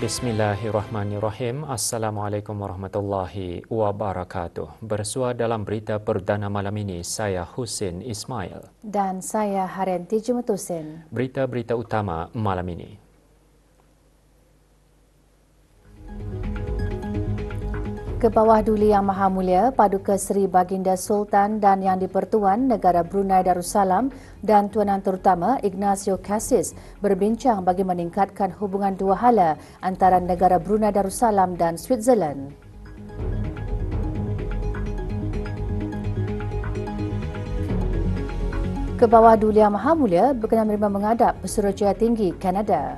Bismillahirrahmanirrahim. Assalamualaikum warahmatullahi wabarakatuh. Bersua dalam berita perdana malam ini, saya Husin Ismail. Dan saya Haryanti Jumetusin. Berita-berita utama malam ini. Ke bawah Duli Yang Maha Mulia Paduka Seri Baginda Sultan dan Yang di-Pertuan Negara Brunei Darussalam dan Tuanan Terutama Ignacio Cassis berbincang bagi meningkatkan hubungan dua hala antara negara Brunei Darussalam dan Switzerland. Ke bawah Duli Yang Maha Mulia berkenan menerima menghadap Pesuruhjaya Tinggi Kanada.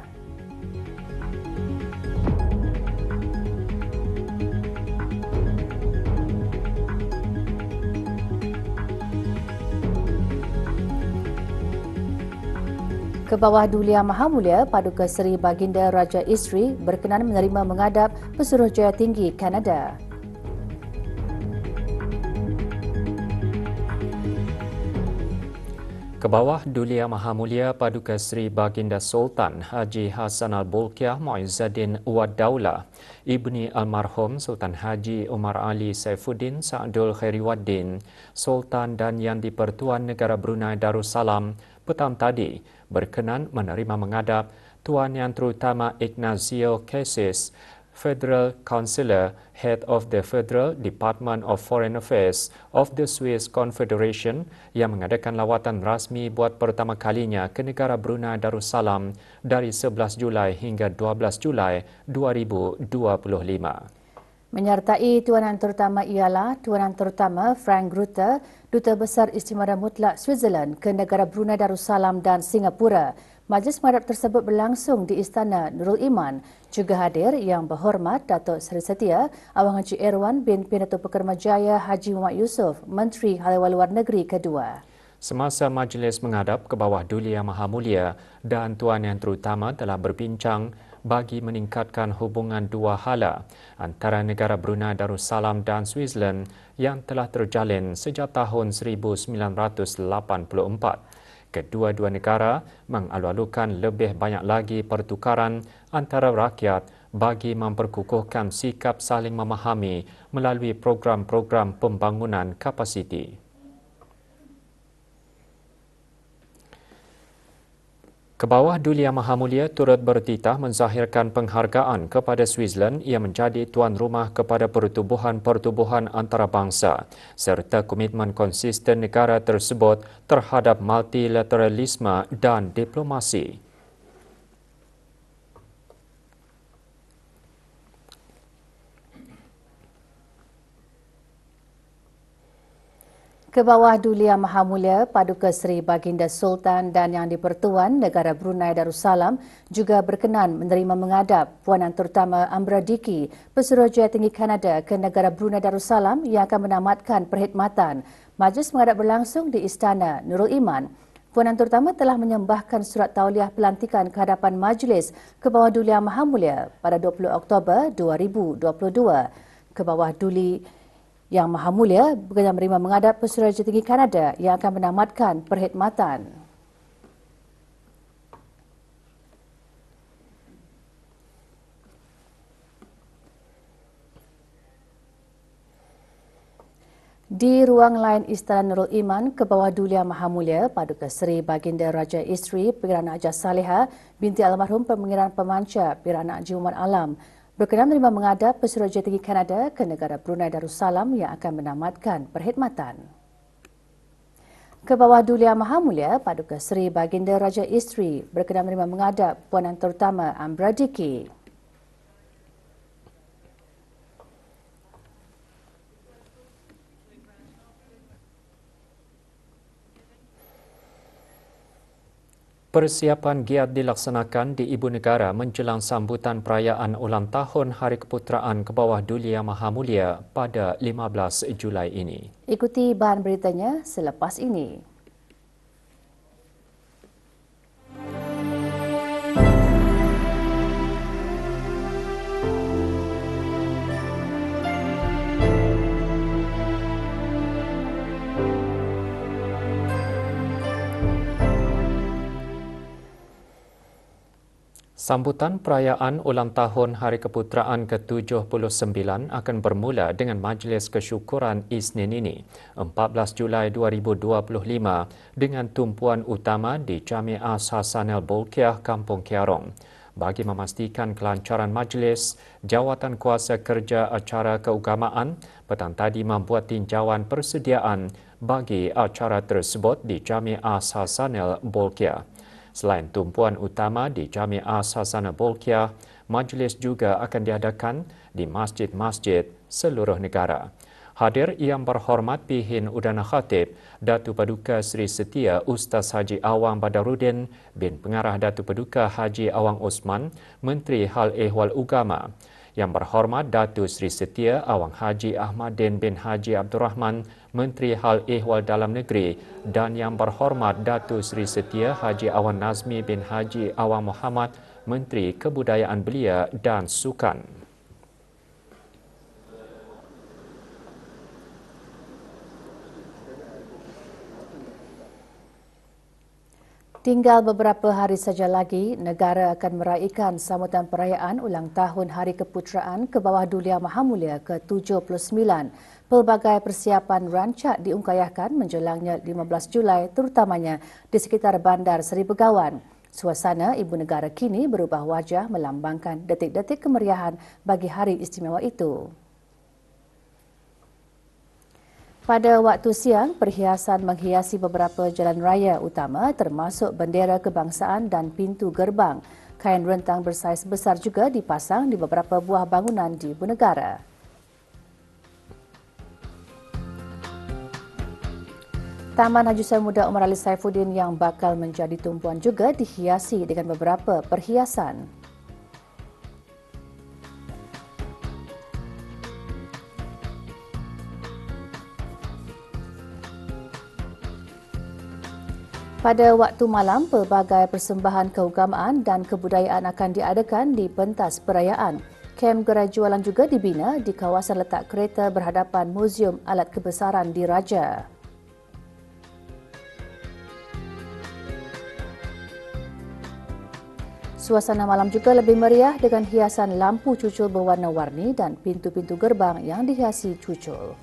Ke bawah Duli Yang Maha Mulia Paduka Seri Baginda Raja Isteri berkenan menerima menghadap Pesuruhjaya Tinggi Kanada. Ke bawah Duli Yang Maha Mulia Paduka Seri Baginda Sultan Haji Hassan Al-Bolkiah Muizzaddin Wad Daulah, Ibni Almarhum Sultan Haji Umar Ali Saifuddin Sa'dul Khairiwaddin, Sultan dan Yang di-Pertuan Negara Brunei Darussalam petang tadi berkenan menerima menghadap Tuan Yang Terutama Ignacio Cassis, Federal Councillor, Head of the Federal Department of Foreign Affairs of the Swiss Confederation yang mengadakan lawatan rasmi buat pertama kalinya ke negara Brunei Darussalam dari 11 Julai hingga 12 Julai 2025. Menyertai Tuanan Terutama ialah Tuanan Terutama Frank Grutter, Duta Besar Istimewa Mutlak Switzerland ke negara Brunei Darussalam dan Singapura. Majlis menghadap tersebut berlangsung di Istana Nurul Iman. Juga hadir Yang Berhormat Datuk Seri Setia Awang Haji Erwan bin Datuk Pekermajaya Haji Muhammad Yusof, Menteri Hal Luar Negeri kedua. Semasa majlis menghadap ke bawah Duli Yang Maha Mulia dan Tuan Yang Terutama telah berbincang bagi meningkatkan hubungan dua hala antara negara Brunei Darussalam dan Switzerland yang telah terjalin sejak tahun 1984. Kedua-dua negara mengalu-alukan lebih banyak lagi pertukaran antara rakyat bagi memperkukuhkan sikap saling memahami melalui program-program pembangunan kapasiti. Ke bawah Duli Yang Maha Mulia turut bertitah menzahirkan penghargaan kepada Switzerland yang menjadi tuan rumah kepada pertubuhan-pertubuhan antarabangsa serta komitmen konsisten negara tersebut terhadap multilateralisme dan diplomasi. Ke bawah Duli Yang Maha Mulia Paduka Seri Baginda Sultan dan Yang di-Pertuan Negara Brunei Darussalam juga berkenan menerima menghadap Puanan Terutama Ambra Diki, Pesuruhjaya Tinggi Kanada ke negara Brunei Darussalam yang akan menamatkan perkhidmatan. Majlis menghadap berlangsung di Istana Nurul Iman. Puanan Terutama telah menyembahkan surat tauliah pelantikan ke hadapan majlis ke bawah Duli Yang Maha Mulia pada 20 Oktober 2022. Ke bawah Duli Yang Maha Mulia berkenan menerima menghadap Pesuruhjaya Tinggi Kanada yang akan menamatkan perkhidmatan. Di ruang lain Istana Nurul Iman, ke bawah Duli Yang Maha Mulia Paduka Seri Baginda Raja Isteri Perdana Hajah Saleha binti Almarhum Pengiran Pemanca Perdana Haji Muhammad Alam berkenan menerima menghadap Pesuruhjaya Tinggi Kanada ke negara Brunei Darussalam yang akan menamatkan perkhidmatan. Ke bawah Duli Yang Maha Mulia Paduka Seri Baginda Raja Isteri berkenan menerima menghadap Puanan Terutama Ambra Diki. Persiapan giat dilaksanakan di Ibu Negara menjelang sambutan perayaan ulang tahun Hari Keputeraan ke bawah Duli Yang Maha Mulia pada 15 Julai ini. Ikuti bahan beritanya selepas ini. Sambutan perayaan ulang tahun Hari Keputeraan ke-79 akan bermula dengan majlis kesyukuran Isnin ini, 14 Julai 2025 dengan tumpuan utama di Jami' As-Hasanil Bolkiah, Kampung Kiarong. Bagi memastikan kelancaran majlis, Jawatan Kuasa Kerja Acara Keagamaan petang tadi membuat tinjauan persediaan bagi acara tersebut di Jami' As-Hasanil Bolkiah. Selain tumpuan utama di Jami' As-Hasanil Bolkiah, majlis juga akan diadakan di masjid-masjid seluruh negara. Hadir Yang Berhormat Pihin Udana Khatib, Datu Paduka Seri Setia Ustaz Haji Awang Badarudin bin Pengarah Datu Paduka Haji Awang Osman, Menteri Hal Ehwal Ugama. Yang Berhormat Datu Seri Setia Awang Haji Ahmadin bin Haji Abdul Rahman, Menteri Hal Ehwal Dalam Negeri, dan Yang Berhormat Datu Seri Setia Haji Awang Nazmi bin Haji Awang Muhammad, Menteri Kebudayaan Belia dan Sukan. Tinggal beberapa hari saja lagi, negara akan meraihkan sambutan perayaan ulang tahun Hari Keputeraan Kebawah Dulia Mahamulia ke-79. Pelbagai persiapan rancak diungkayahkan menjelangnya 15 Julai terutamanya di sekitar Bandar Seri Begawan. Suasana Ibu Negara kini berubah wajah melambangkan detik-detik kemeriahan bagi hari istimewa itu. Pada waktu siang, perhiasan menghiasi beberapa jalan raya utama termasuk bendera kebangsaan dan pintu gerbang. Kain rentang bersaiz besar juga dipasang di beberapa buah bangunan di Ibu Negara. Taman Hajusan Muda Umar Ali Saifuddin yang bakal menjadi tumpuan juga dihiasi dengan beberapa perhiasan. Pada waktu malam, pelbagai persembahan keagamaan dan kebudayaan akan diadakan di pentas perayaan. Kem gerai jualan juga dibina di kawasan letak kereta berhadapan Muzium Alat Kebesaran Diraja. Suasana malam juga lebih meriah dengan hiasan lampu cucul berwarna-warni dan pintu-pintu gerbang yang dihiasi cucul.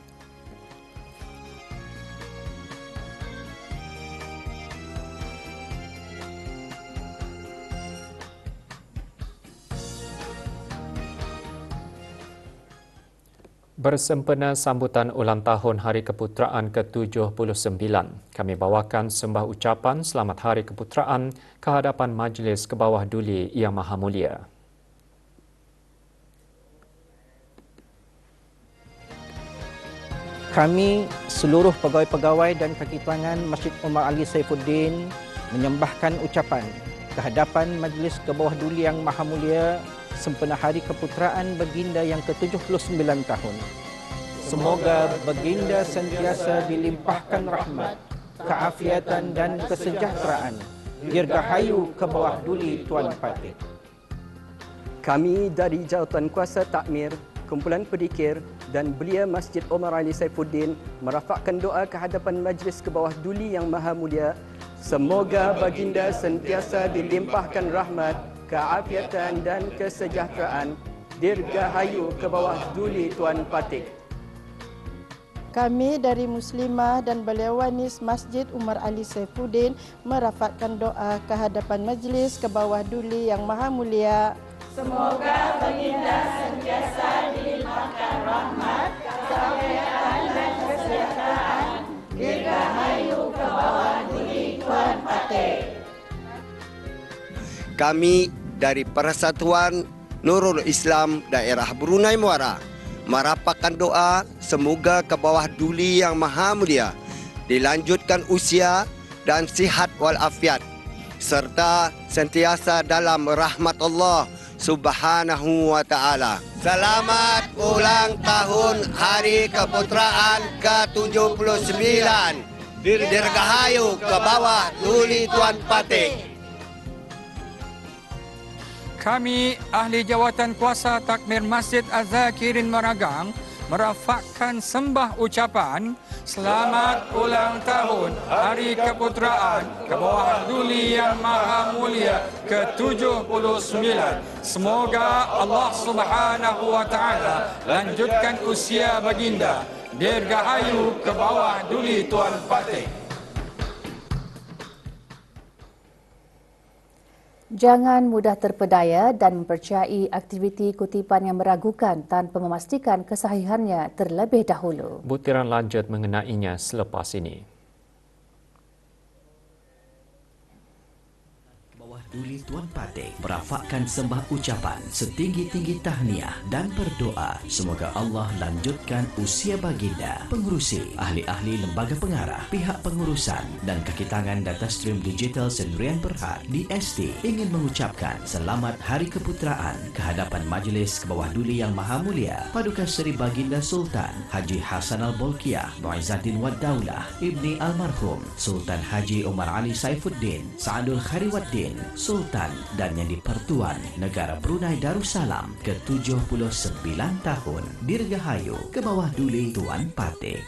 Bersempena sambutan ulang tahun Hari Keputeraan ke-79, kami bawakan sembah ucapan Selamat Hari Keputeraan ke hadapan Majlis Kebawah Duli Yang Maha Mulia. Kami, seluruh pegawai-pegawai dan kaki tangan Masjid Umar Ali Saifuddin menyembahkan ucapan ke hadapan Majlis Kebawah Duli Yang Maha Mulia sempena Hari Keputeraan Baginda yang ke-79 tahun. Semoga Baginda sentiasa dilimpahkan rahmat, keafiatan dan kesejahteraan. Dirgahayu Kebawah Duli Tuan Patih. Kami dari Jawatan Kuasa Takmir, Kumpulan Pedikir dan Belia Masjid Umar Ali Saifuddin merafakkan doa ke hadapan Majlis Kebawah Duli Yang Maha Mulia. Semoga Baginda sentiasa dilimpahkan rahmat, keafiatan dan kesejahteraan. Dirgahayu Kebawah Duli Tuan Patih. Kami dari Muslimah dan Beliawanis Masjid Umar Ali Saifuddin merafakkan doa ke hadapan Majlis Kebawah Duli Yang Maha Mulia. Semoga Baginda sentiasa dilimpahkan rahmat, keafiatan dan kesejahteraan. Dirgahayu Kebawah Duli Tuan Patih. Kami dari Persatuan Nurul Islam Daerah Brunei Muara merapatkan doa semoga Kebawah Duli Yang Maha Mulia dilanjutkan usia dan sihat walafiat serta sentiasa dalam rahmat Allah Subhanahu wa Ta'ala. Selamat ulang tahun Hari Keputeraan ke-79. Dirgahayu Kebawah Duli Tuan Patih. Kami, ahli jawatan kuasa takmir Masjid Az-Zakirin Maragang, merafakkan sembah ucapan Selamat Ulang Tahun Hari Keputeraan ke bawah Duli Yang Maha Mulia ke-79. Semoga Allah Subhanahu wa taala lanjutkan usia baginda. Dirgahayu ke bawah Duli Tuan Patih. Jangan mudah terpedaya dan mempercayai aktiviti kutipan yang meragukan tanpa memastikan kesahihannya terlebih dahulu. Butiran lanjut mengenainya selepas ini. Duli Tuan Patih merafakkan sembah ucapan setinggi-tinggi tahniah dan berdoa semoga Allah lanjutkan usia baginda, pengurusi, ahli-ahli lembaga pengarah, pihak pengurusan dan kaki tangan data stream digital Sendirian Berhad DST ingin mengucapkan selamat Hari Keputeraan ke hadapan Majlis ke bawah Duli Yang Maha Mulia Paduka Seri Baginda Sultan Haji Hassanal Bolkiah Muizzaddin Wad Daulah Ibni Almarhum Sultan Haji Umar Ali Saifuddin Sa'adul Khariwaddin Sultan dan Yang di-Pertuan Negara Brunei Darussalam ke-79 tahun. Dirgahayu ke bawah Duli Tuan Patih.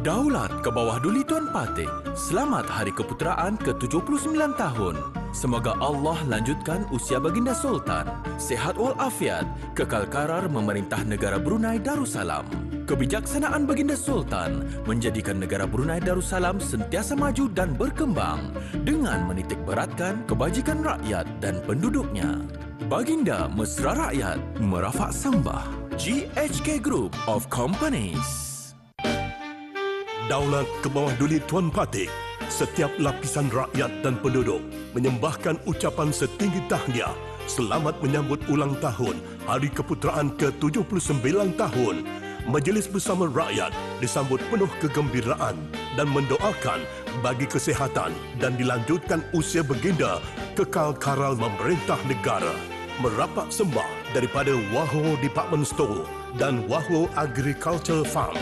Daulat ke bawah Duli Tuan Patih. Selamat Hari Keputeraan ke-79 tahun. Semoga Allah lanjutkan usia baginda Sultan. Sehat walafiat, kekal karar memerintah negara Brunei Darussalam. Kebijaksanaan baginda Sultan menjadikan negara Brunei Darussalam sentiasa maju dan berkembang dengan menitik beratkan kebajikan rakyat dan penduduknya. Baginda Mesra Rakyat merafak sembah. GHK Group of Companies. Daulat ke bawah Duli Tuan Patih, setiap lapisan rakyat dan penduduk menyembahkan ucapan setinggi tahniah selamat menyambut ulang tahun Hari Keputeraan ke-79 tahun. Majlis bersama rakyat disambut penuh kegembiraan dan mendoakan bagi kesihatan dan dilanjutkan usia baginda kekal karal memerintah negara. Merapat sembah daripada Wahho Department Store dan Wahho Agriculture Farm.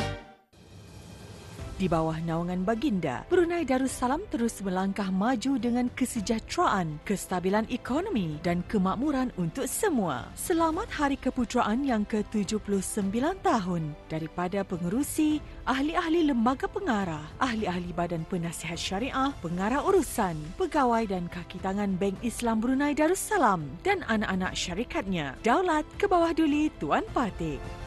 Di bawah naungan baginda, Brunei Darussalam terus melangkah maju dengan kesejahteraan, kestabilan ekonomi dan kemakmuran untuk semua. Selamat Hari Keputeraan yang ke-79 tahun daripada pengerusi, ahli-ahli lembaga pengarah, ahli-ahli badan penasihat syariah, pengarah urusan, pegawai dan kaki tangan Bank Islam Brunei Darussalam dan anak-anak syarikatnya. Daulat ke bawah Duli Tuan Patih.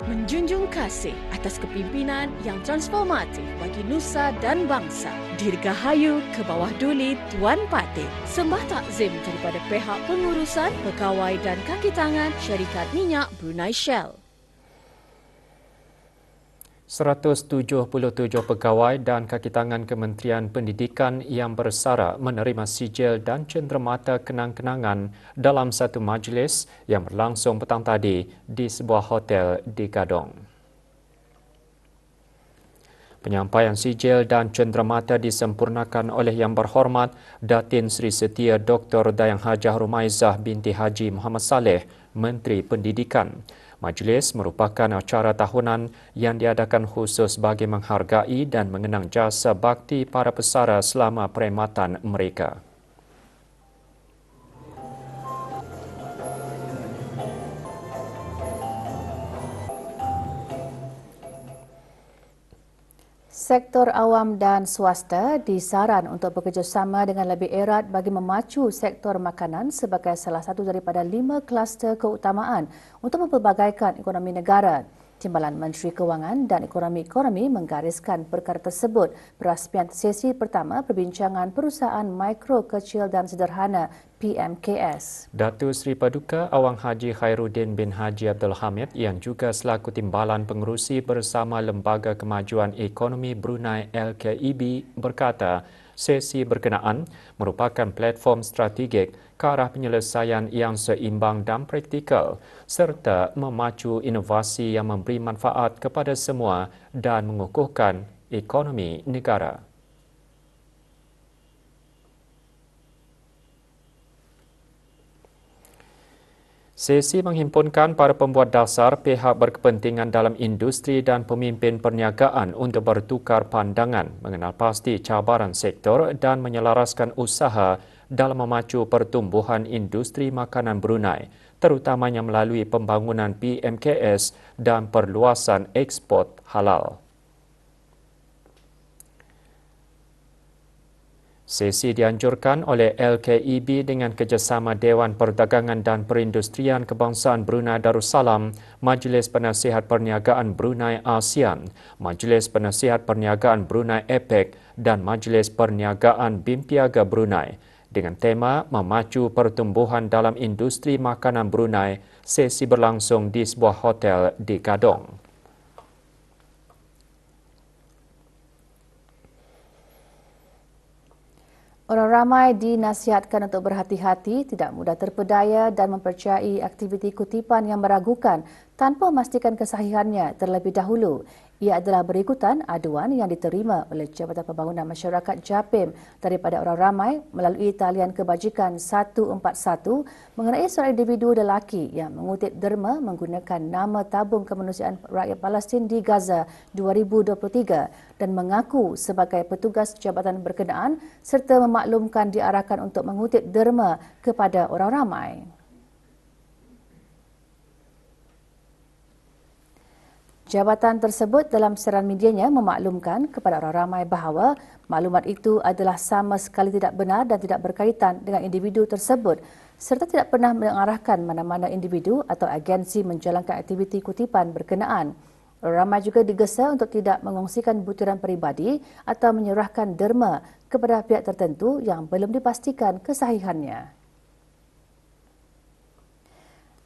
Menjunjung kasih atas kepimpinan yang transformatif bagi nusa dan bangsa. Dirgahayu ke bawah Duli Tuan Patih. Sembah takzim daripada pihak pengurusan, pegawai dan kaki tangan syarikat minyak Brunei Shell. 177 pegawai dan kaki tangan Kementerian Pendidikan yang bersara menerima sijil dan cenderamata kenang-kenangan dalam satu majlis yang berlangsung petang tadi di sebuah hotel di Gadong. Penyampaian sijil dan cenderamata disempurnakan oleh Yang Berhormat Datin Seri Setia Dr. Dayang Hajah Rumaizah binti Haji Muhammad Saleh, Menteri Pendidikan. Majlis merupakan acara tahunan yang diadakan khusus bagi menghargai dan mengenang jasa bakti para pesara selama perkhidmatan mereka. Sektor awam dan swasta disaran untuk bekerjasama dengan lebih erat bagi memacu sektor makanan sebagai salah satu daripada 5 kluster keutamaan untuk mempelbagaikan ekonomi negara. Timbalan Menteri Kewangan dan Ekonomi menggariskan perkara tersebut berasmian sesi pertama perbincangan perusahaan mikro, kecil dan sederhana PMKS. Datuk Seri Paduka Awang Haji Khairuddin bin Haji Abdul Hamid yang juga selaku Timbalan Pengerusi bersama Lembaga Kemajuan Ekonomi Brunei LKEB berkata, sesi berkenaan merupakan platform strategik ke arah penyelesaian yang seimbang dan praktikal serta memacu inovasi yang memberi manfaat kepada semua dan mengukuhkan ekonomi negara. Sesi menghimpunkan para pembuat dasar, pihak berkepentingan dalam industri dan pemimpin perniagaan untuk bertukar pandangan mengenal pasti cabaran sektor dan menyelaraskan usaha dalam memacu pertumbuhan industri makanan Brunei, terutamanya melalui pembangunan PMKS dan perluasan ekspor halal. Sesi dianjurkan oleh LKEB dengan kerjasama Dewan Perdagangan dan Perindustrian Kebangsaan Brunei Darussalam, Majlis Penasihat Perniagaan Brunei ASEAN, Majlis Penasihat Perniagaan Brunei APEC dan Majlis Perniagaan BIM-Piaga Brunei. Dengan tema memacu pertumbuhan dalam industri makanan Brunei, sesi berlangsung di sebuah hotel di Gadong. Orang ramai dinasihatkan untuk berhati-hati, tidak mudah terpedaya dan mempercayai aktiviti kutipan yang meragukan tanpa memastikan kesahihannya terlebih dahulu. Ia adalah berikutan aduan yang diterima oleh Jabatan Pembangunan Masyarakat JAPIM daripada orang ramai melalui talian kebajikan 141 mengenai seorang individu lelaki yang mengutip derma menggunakan nama tabung kemanusiaan rakyat Palestin di Gaza 2023 dan mengaku sebagai petugas jabatan berkenaan serta memaklumkan diarahkan untuk mengutip derma kepada orang ramai. Jabatan tersebut dalam siaran medianya memaklumkan kepada orang ramai bahawa maklumat itu adalah sama sekali tidak benar dan tidak berkaitan dengan individu tersebut serta tidak pernah mengarahkan mana-mana individu atau agensi menjalankan aktiviti kutipan berkenaan. Orang ramai juga digesa untuk tidak mengongsikan butiran peribadi atau menyerahkan derma kepada pihak tertentu yang belum dipastikan kesahihannya.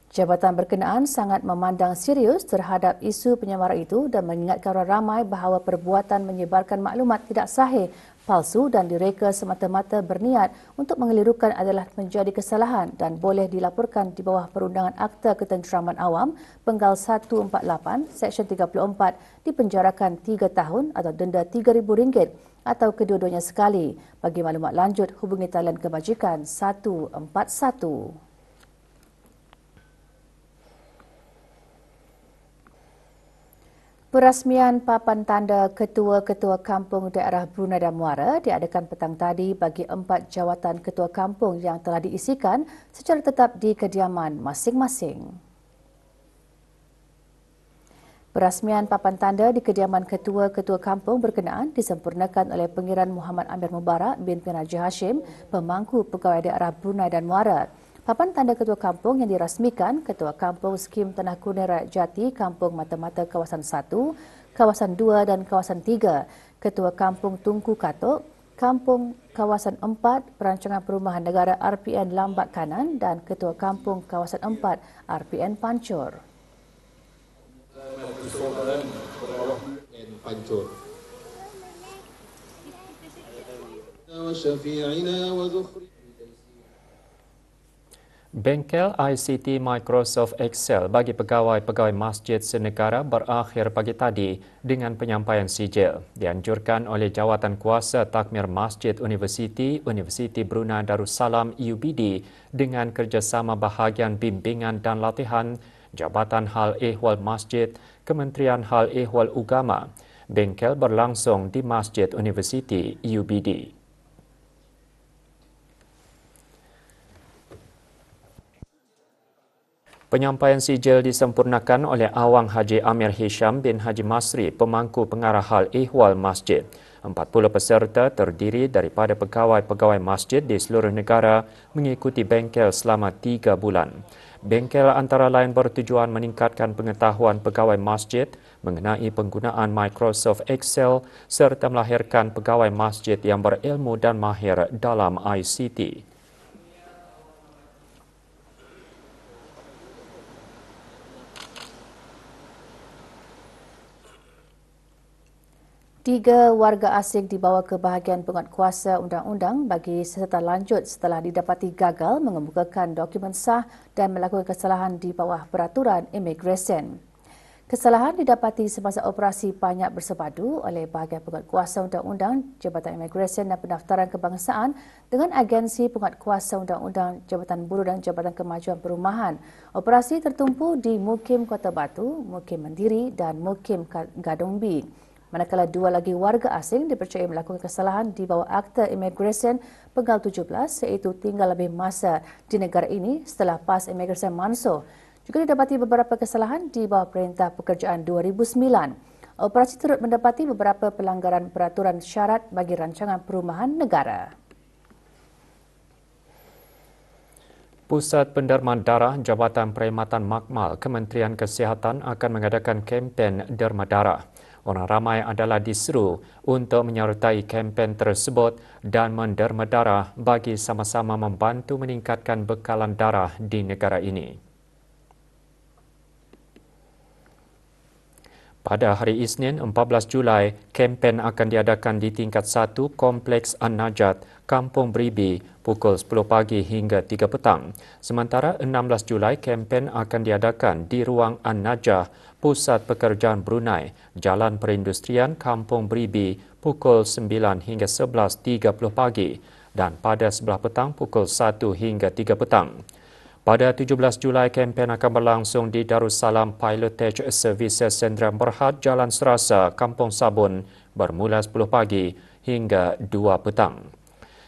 Jabatan berkenaan sangat memandang serius terhadap isu penyamaran itu dan mengingatkan orang ramai bahawa perbuatan menyebarkan maklumat tidak sahih, palsu dan direka semata-mata berniat untuk mengelirukan adalah menjadi kesalahan dan boleh dilaporkan di bawah Perundangan Akta Ketenteraman Awam Penggal 148 Seksyen 34 dipenjarakan 3 tahun atau denda RM3,000 atau kedua-duanya sekali. Bagi maklumat lanjut, hubungi talian kebajikan 141. Perasmian papan tanda Ketua-Ketua Kampung Daerah Brunei dan Muara diadakan petang tadi bagi 4 jawatan Ketua Kampung yang telah diisikan secara tetap di kediaman masing-masing. Perasmian papan tanda di kediaman Ketua-Ketua Kampung berkenaan disempurnakan oleh Pengiran Muhammad Amir Mubarak bin Haji Hashim, Pemangku Pegawai Daerah Brunei dan Muara. Papan tanda Ketua Kampung yang dirasmikan Ketua Kampung Skim Tanah Kuning Rakyat Jati Kampung Mata-Mata Kawasan 1, Kawasan 2 dan Kawasan 3, Ketua Kampung Tungku Katok, Kampung Kawasan 4 Perancangan Perumahan Negara RPN Lambat Kanan dan Ketua Kampung Kawasan 4 RPN Pancur. Bengkel ICT Microsoft Excel bagi pegawai-pegawai masjid senegara berakhir pagi tadi dengan penyampaian sijil. Dianjurkan oleh Jawatan Kuasa Takmir Masjid Universiti Brunei Darussalam UBD dengan kerjasama bahagian bimbingan dan latihan Jabatan Hal Ehwal Masjid, Kementerian Hal Ehwal Ugama. Bengkel berlangsung di Masjid Universiti UBD. Penyampaian sijil disempurnakan oleh Awang Haji Amir Hisham bin Haji Masri, Pemangku Pengarah Hal Ehwal Masjid. 40 peserta terdiri daripada pegawai-pegawai masjid di seluruh negara mengikuti bengkel selama 3 bulan. Bengkel antara lain bertujuan meningkatkan pengetahuan pegawai masjid mengenai penggunaan Microsoft Excel serta melahirkan pegawai masjid yang berilmu dan mahir dalam ICT. Tiga warga asing dibawa ke bahagian penguatkuasa undang-undang bagi serta lanjut setelah didapati gagal mengemukakan dokumen sah dan melakukan kesalahan di bawah peraturan imigresen. Kesalahan didapati semasa operasi Panyak Bersepadu oleh bahagian penguatkuasa undang-undang Jabatan Imigresen dan Pendaftaran Kebangsaan dengan agensi penguatkuasa undang-undang Jabatan Buruh dan Jabatan Kemajuan Perumahan. Operasi tertumpu di Mukim Kota Batu, Mukim Mandiri dan Mukim Gadong B. manakala 2 lagi warga asing dipercayai melakukan kesalahan di bawah Akta Imigresen Penggal 17 iaitu tinggal lebih masa di negara ini setelah PAS Imigresen mansuh. Juga didapati beberapa kesalahan di bawah Perintah Pekerjaan 2009. Operasi turut mendapati beberapa pelanggaran peraturan syarat bagi rancangan perumahan negara. Pusat Pendermaan Darah Jabatan Perkhidmatan Makmal Kementerian Kesihatan akan mengadakan kempen derma darah. Orang ramai adalah diseru untuk menyertai kempen tersebut dan menderma darah bagi sama-sama membantu meningkatkan bekalan darah di negara ini. Pada hari Isnin, 14 Julai, kempen akan diadakan di tingkat 1 Kompleks An-Najat, Kampung Beribi, pukul 10 pagi hingga 3 petang. Sementara 16 Julai, kempen akan diadakan di Ruang An-Najah, Pusat Pekerjaan Brunei, Jalan Perindustrian, Kampung Beribi, pukul 9 hingga 11.30 pagi dan pada sebelah petang pukul 1 hingga 3 petang. Pada 17 Julai, kempen akan berlangsung di Darussalam Pilotage Services Sdn Berhad, Jalan Serasa, Kampung Sabun bermula 10 pagi hingga 2 petang.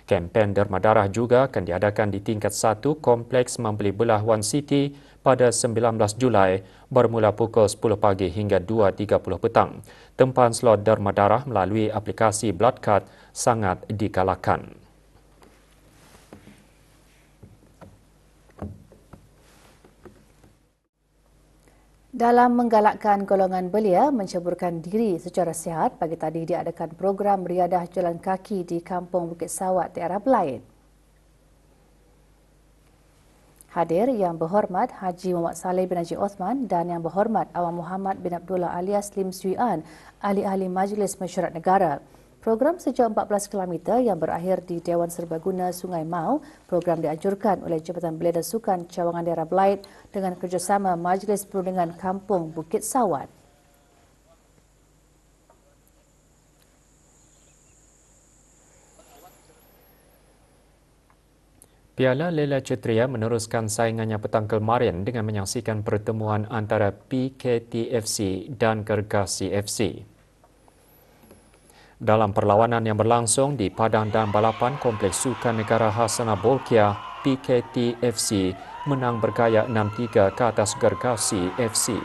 Kempen derma darah juga akan diadakan di tingkat 1 Kompleks Membeli Belah One City pada 19 Julai bermula pukul 10 pagi hingga 2.30 petang. Tempahan slot derma darah melalui aplikasi Bloodcard sangat digalakkan. Dalam menggalakkan golongan belia menceburkan diri secara sihat, pagi tadi diadakan program riadah jalan kaki di Kampung Bukit Sawat, daerah Belaid. Hadir Yang Berhormat Haji Muhammad Saleh bin Haji Osman dan Yang Berhormat Awang Muhammad bin Abdullah alias Lim Swee An, ahli-ahli Majlis Mesyuarat Negara. Program sejauh 14 km yang berakhir di Dewan Serbaguna Sungai Mau, program dianjurkan oleh Jabatan Belia dan Sukan Cawangan Daerah Belaid dengan kerjasama Majlis Perundingan Kampung Bukit Sawat. Piala Lela Cetria meneruskan saingannya petang kemarin dengan menyaksikan pertemuan antara PKTFC dan Gergasi FC. Dalam perlawanan yang berlangsung di Padang dan Balapan Kompleks Sukan Negara Hasanah Bolkiah, PKTFC menang bergaya 6-3 ke atas Gergasi FC.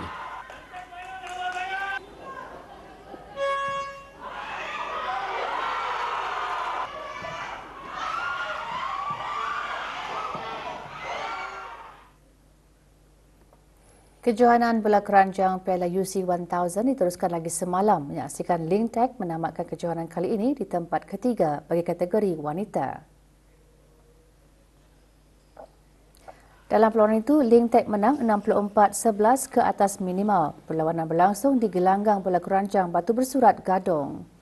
Kejohanan bola keranjang Piala UC 1000 diteruskan lagi semalam, menyaksikan Lingtech menamatkan kejohanan kali ini di tempat ketiga bagi kategori wanita. Dalam perlawanan itu, Lingtech menang 64-11 ke atas minimal. Perlawanan berlangsung di gelanggang bola keranjang Batu Bersurat, Gadong.